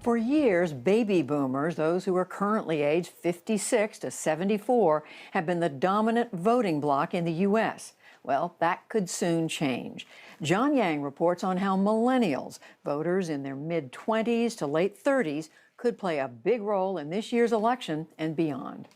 For years, baby boomers, those who are currently aged 56 to 74, have been the dominant voting bloc in the U.S. Well, that could soon change. John Yang reports on how millennials, voters in their mid-20s to late 30s, could play a big role in this year's election and beyond.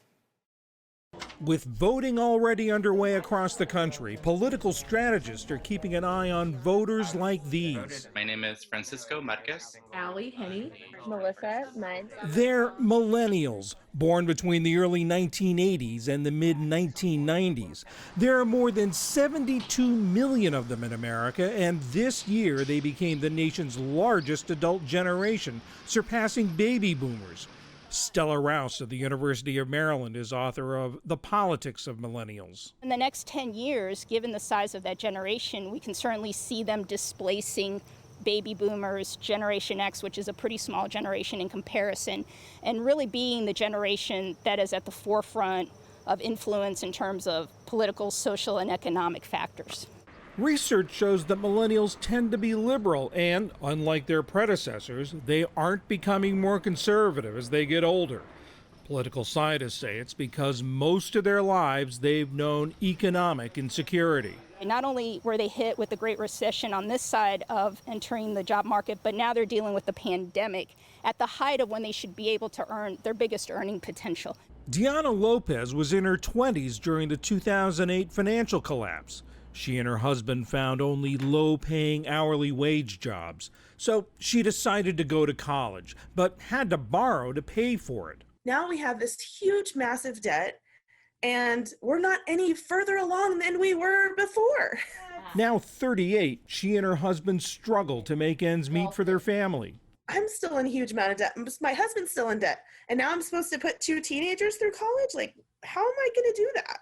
With voting already underway across the country, political strategists are keeping an eye on voters like these. My name is Francisco Marquez. Allie Henny. Melissa Mudd. They're millennials, born between the early 1980s and the mid-1990s. There are more than 72 million of them in America, and this year they became the nation's largest adult generation, surpassing baby boomers. Stella Rouse of the University of Maryland is author of The Politics of Millennials. In the next 10 years, given the size of that generation, we can certainly see them displacing baby boomers, Generation X, which is a pretty small generation in comparison, and really being the generation that is at the forefront of influence in terms of political, social, and economic factors. Research shows that millennials tend to be liberal and, unlike their predecessors, they aren't becoming more conservative as they get older. Political scientists say it's because most of their lives they've known economic insecurity. Not only were they hit with the Great Recession on this side of entering the job market, but now they're dealing with the pandemic at the height of when they should be able to earn their biggest earning potential. Diana Lopez was in her 20s during the 2008 financial collapse. She and her husband found only low-paying hourly wage jobs. So she decided to go to college, but had to borrow to pay for it. Now we have this huge, massive debt, and we're not any further along than we were before. Now 38, she and her husband struggle to make ends meet for their family. I'm still in a huge amount of debt. My husband's still in debt. And now I'm supposed to put 2 teenagers through college? Like, how am I going to do that?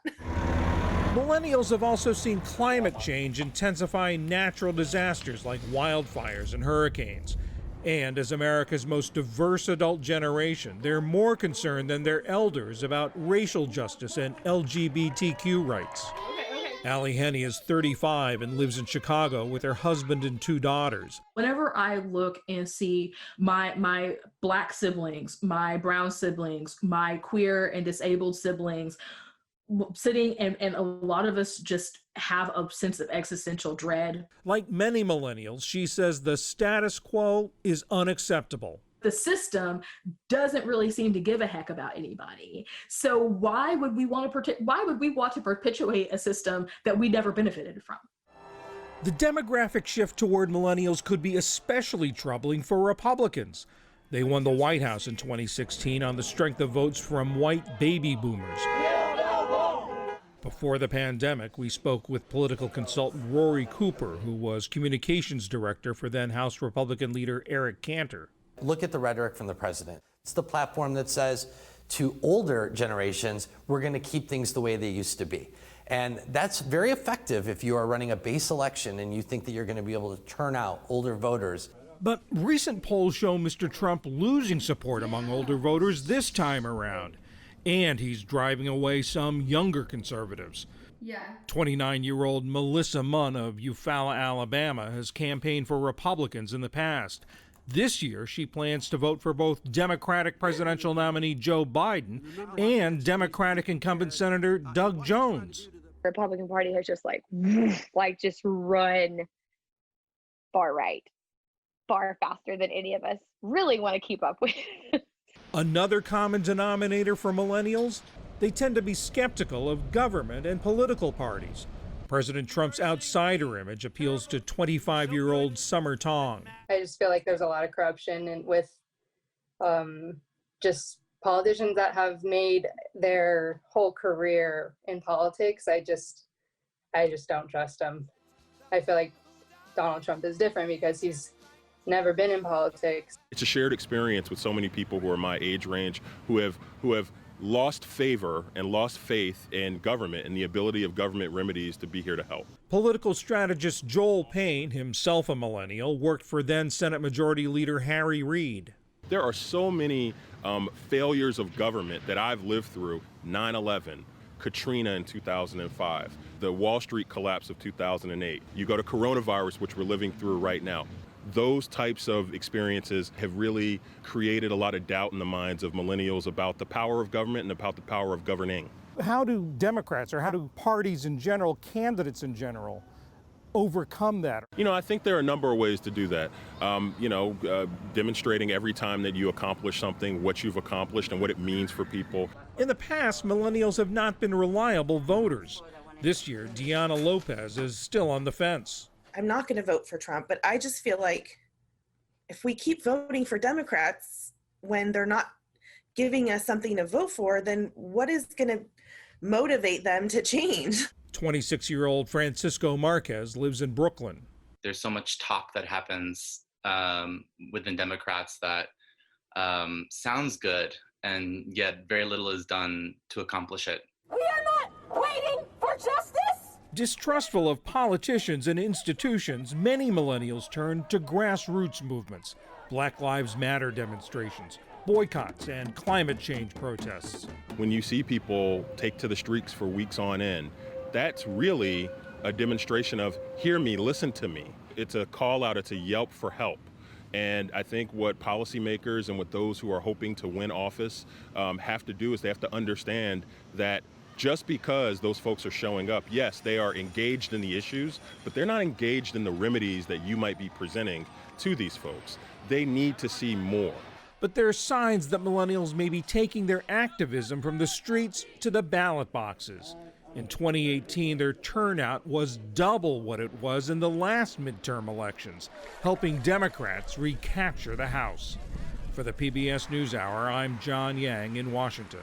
Millennials have also seen climate change intensify natural disasters like wildfires and hurricanes. And as America's most diverse adult generation, they're more concerned than their elders about racial justice and LGBTQ rights. Allie Henny is 35 and lives in Chicago with her husband and 2 daughters. Whenever I look and see my Black siblings, my brown siblings, my queer and disabled siblings sitting, and a lot of us just have a sense of existential dread. Like many millennials, she says the status quo is unacceptable. The system doesn't really seem to give a heck about anybody. So why would we want to perpetuate a system that we never benefited from? The demographic shift toward millennials could be especially troubling for Republicans. They won the White House in 2016 on the strength of votes from white baby boomers. Before the pandemic, we spoke with political consultant Rory Cooper, who was communications director for then House Republican leader Eric Cantor. Look at the rhetoric from the president. It's the platform that says to older generations, we're going to keep things the way they used to be. And that's very effective if you are running a base election and you think that you're going to be able to turn out older voters. But recent polls show Mr. Trump losing support among older voters this time around. And he's driving away some younger conservatives. 29-year-old Melissa Munn of Eufaula, Alabama, has campaigned for Republicans in the past. This year, she plans to vote for both Democratic presidential nominee Joe Biden and Democratic incumbent Senator Doug Jones. The Republican Party has just just run far right, far faster than any of us really want to keep up with. Another common denominator for millennials? They tend to be skeptical of government and political parties. President Trump's outsider image appeals to 25-year-old Summer Tong. I just feel like there's a lot of corruption and with just politicians that have made their whole career in politics. I just don't trust them. I feel like Donald Trump is different because he's never been in politics. It's a shared experience with so many people who are my age range who have lost favor and lost faith in government and the ability of government remedies to be here to help. Political strategist Joel Payne, himself a millennial, worked for then Senate Majority Leader Harry Reid. There are so many failures of government that I've lived through. 9/11, Katrina in 2005, the Wall Street collapse of 2008. You go to coronavirus, which we're living through right now. those types of experiences have really created a lot of doubt in the minds of millennials about the power of government and about the power of governing. How do Democrats, or how do parties in general, candidates in general, overcome that? I think there are a number of ways to do that. Demonstrating every time that you accomplish something, what you've accomplished and what it means for people. In the past, millennials have not been reliable voters. This year, Diana Lopez is still on the fence. I'm not going to vote for Trump, but I just feel like if we keep voting for Democrats when they're not giving us something to vote for, then what is going to motivate them to change? 26-year-old Francisco Marquez lives in Brooklyn. There's so much talk that happens within Democrats that sounds good, and yet very little is done to accomplish it. We are not waiting for justice! Distrustful of politicians and institutions, many millennials turn to grassroots movements, Black Lives Matter demonstrations, boycotts, and climate change protests. When you see people take to the streets for weeks on end, that's really a demonstration of hear me, listen to me. It's a call out, it's a yelp for help. And I think what policymakers and what those who are hoping to win office have to do is they have to understand that just because those folks are showing up, yes, they are engaged in the issues, but they're not engaged in the remedies that you might be presenting to these folks. They need to see more. But there are signs that millennials may be taking their activism from the streets to the ballot boxes. In 2018, their turnout was double what it was in the last midterm elections, helping Democrats recapture the House. For the PBS NewsHour, I'm John Yang in Washington.